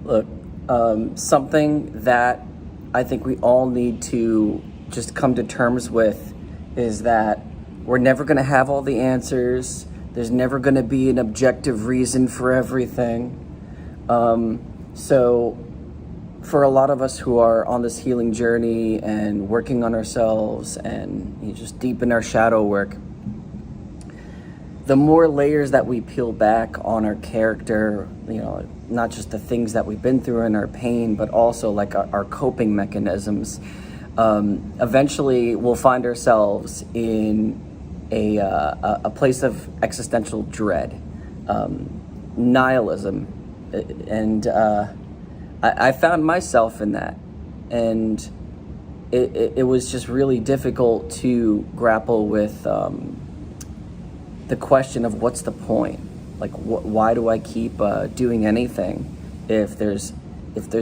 Look, something that I think we all need to just come to terms with is that we're never going to have all the answers. There's never going to be an objective reason for everything. So, for a lot of us who are on this healing journey and working on ourselves and just deep in our shadow work, the more layers that we peel back on our character, not just the things that we've been through and our pain, but also like our coping mechanisms, eventually we'll find ourselves in a place of existential dread, nihilism. And I found myself in that. And it was just really difficult to grapple with the question of what's the point? Like, why do I keep doing anything if there's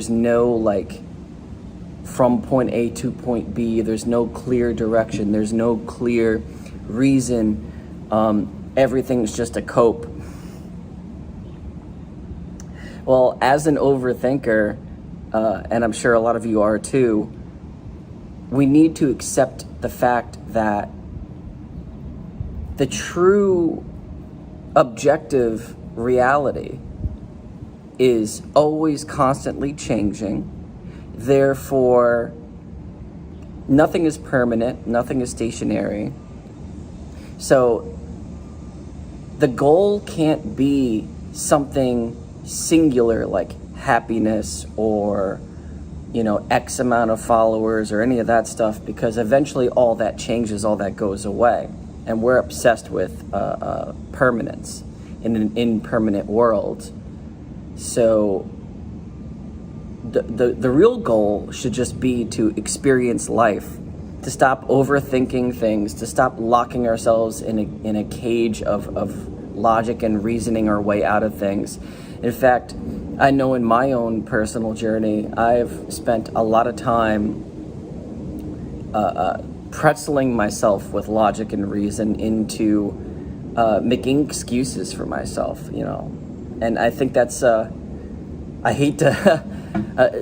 no, like, from point A to point B, there's no clear direction, there's no clear reason, everything's just a cope. Well, as an overthinker, and I'm sure a lot of you are too, we need to accept the fact that the true objective reality is always constantly changing. Therefore, nothing is permanent, nothing is stationary. So the goal can't be something singular like happiness or X amount of followers or any of that stuff, because eventually all that changes, all that goes away. And we're obsessed with permanence in an impermanent world. So the real goal should just be to experience life, to stop overthinking things, to stop locking ourselves in a cage of logic and reasoning our way out of things. In fact, I know in my own personal journey, I've spent a lot of time pretzeling myself with logic and reason into making excuses for myself, and I think that's I hate to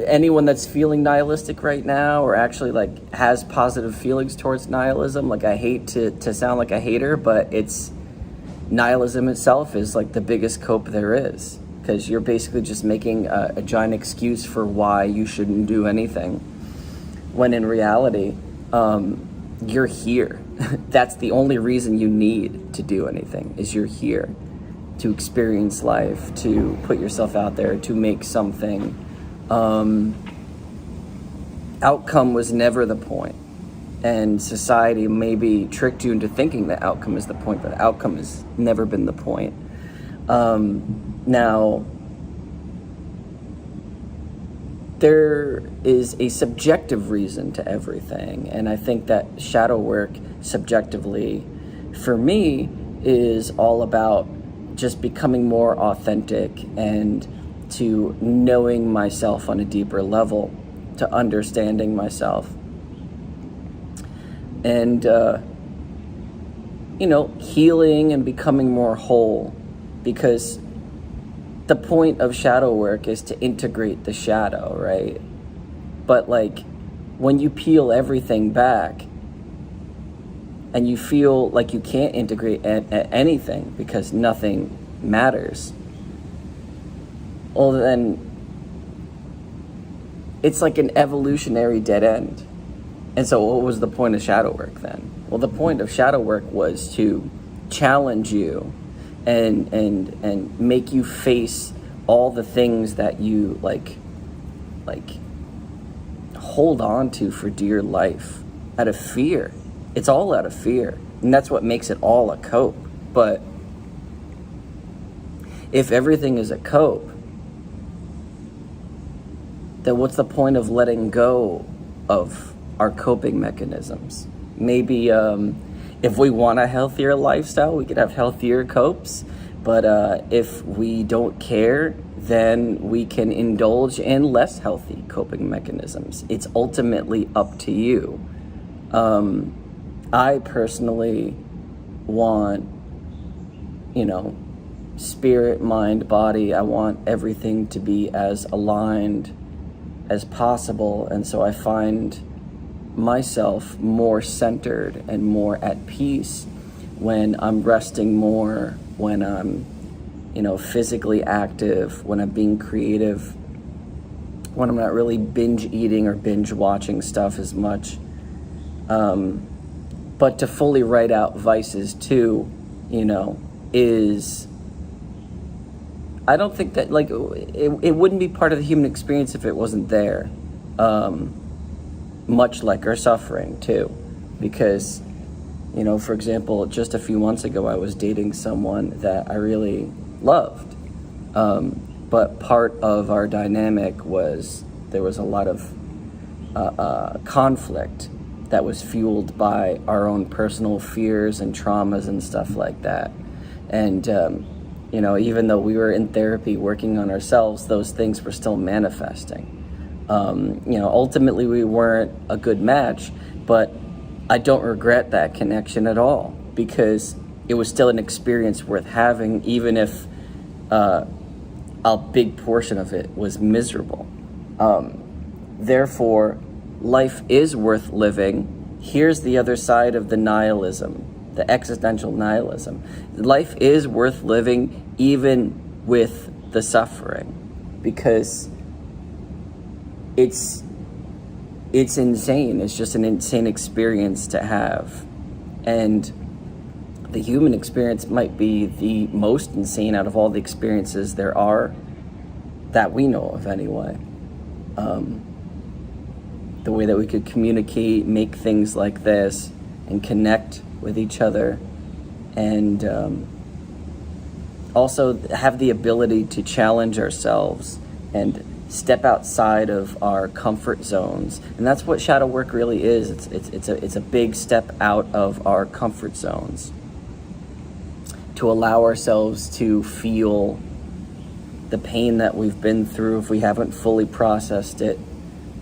anyone that's feeling nihilistic right now or actually like has positive feelings towards nihilism, like I hate to sound like a hater, but it's nihilism itself is like the biggest cope there is, because you're basically just making a giant excuse for why you shouldn't do anything, when in reality you're here. That's the only reason you need to do anything, is you're here to experience life, to put yourself out there, to make something. Outcome was never the point, and society maybe tricked you into thinking that outcome is the point, but outcome has never been the point. Now, there is a subjective reason to everything, and I think that shadow work subjectively, for me, is all about just becoming more authentic and to knowing myself on a deeper level, to understanding myself, and healing and becoming more whole, because the point of shadow work is to integrate the shadow, right? But like when you peel everything back and you feel like you can't integrate anything because nothing matters, well then it's like an evolutionary dead end. And so what was the point of shadow work then? Well, the point of shadow work was to challenge you and make you face all the things that you like hold on to for dear life out of fear. It's all out of fear, and that's what makes it all a cope. But if everything is a cope, then what's the point of letting go of our coping mechanisms? Maybe if we want a healthier lifestyle, we could have healthier copes. But if we don't care, then we can indulge in less healthy coping mechanisms. It's ultimately up to you. I personally want, spirit, mind, body. I want everything to be as aligned as possible. And so I find myself more centered and more at peace when I'm resting more, when I'm, physically active, when I'm being creative, when I'm not really binge eating or binge watching stuff as much. But to fully write out vices too, is, I don't think that, it wouldn't be part of the human experience if it wasn't there. Much like our suffering too, because, for example, just a few months ago, I was dating someone that I really loved. But part of our dynamic was there was a lot of conflict that was fueled by our own personal fears and traumas and stuff like that. And, even though we were in therapy working on ourselves, those things were still manifesting. Ultimately we weren't a good match, but I don't regret that connection at all, because it was still an experience worth having, even if a big portion of it was miserable. Therefore, life is worth living. Here's the other side of the nihilism, the existential nihilism. Life is worth living even with the suffering, because it's insane. It's just an insane experience to have. And the human experience might be the most insane out of all the experiences there are that we know of anyway. The way that we could communicate, make things like this, and connect with each other, and also have the ability to challenge ourselves and step outside of our comfort zones. And that's what shadow work really is. It's a big step out of our comfort zones to allow ourselves to feel the pain that we've been through if we haven't fully processed it,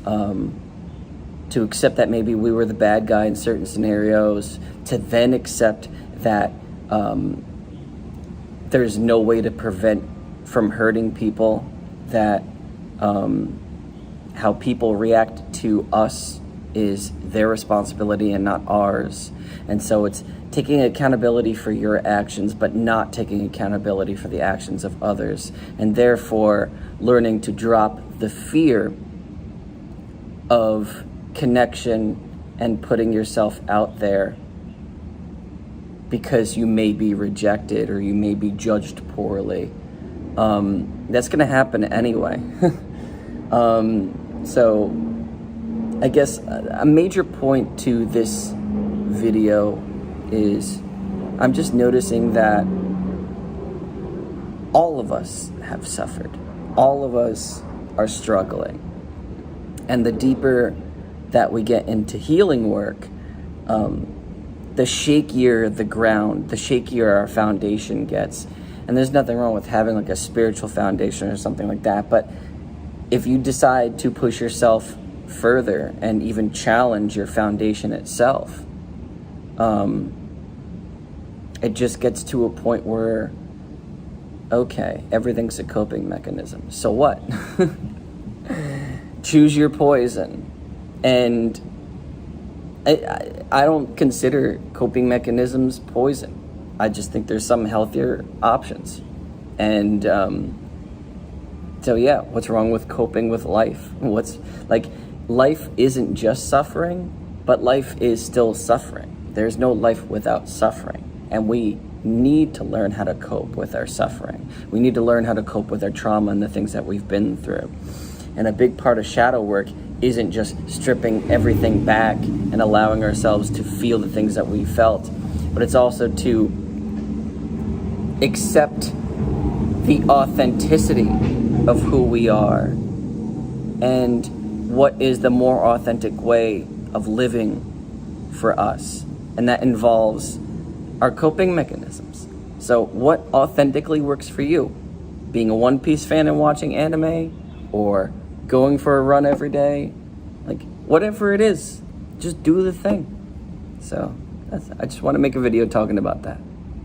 to accept that maybe we were the bad guy in certain scenarios, to then accept that there's no way to prevent from hurting people, that how people react to us is their responsibility and not ours. And so it's taking accountability for your actions, but not taking accountability for the actions of others. And therefore, learning to drop the fear of connection and putting yourself out there because you may be rejected or you may be judged poorly. That's going to happen anyway. So I guess a major point to this video is I'm just noticing that all of us have suffered. All of us are struggling. And the deeper that we get into healing work, the shakier the ground, the shakier our foundation gets. And there's nothing wrong with having like a spiritual foundation or something like that. But if you decide to push yourself further and even challenge your foundation itself, it just gets to a point where, okay, everything's a coping mechanism. So what? Choose your poison. And I don't consider coping mechanisms poison. I just think there's some healthier options. And so yeah, what's wrong with coping with life? Life isn't just suffering, but life is still suffering. There's no life without suffering. And we need to learn how to cope with our suffering. We need to learn how to cope with our trauma and the things that we've been through. And a big part of shadow work isn't just stripping everything back and allowing ourselves to feel the things that we felt, but it's also to accept the authenticity of who we are and what is the more authentic way of living for us. And that involves our coping mechanisms. So what authentically works for you? Being a One Piece fan and watching anime, or going for a run every day, whatever it is, just do the thing. So I just want to make a video talking about that.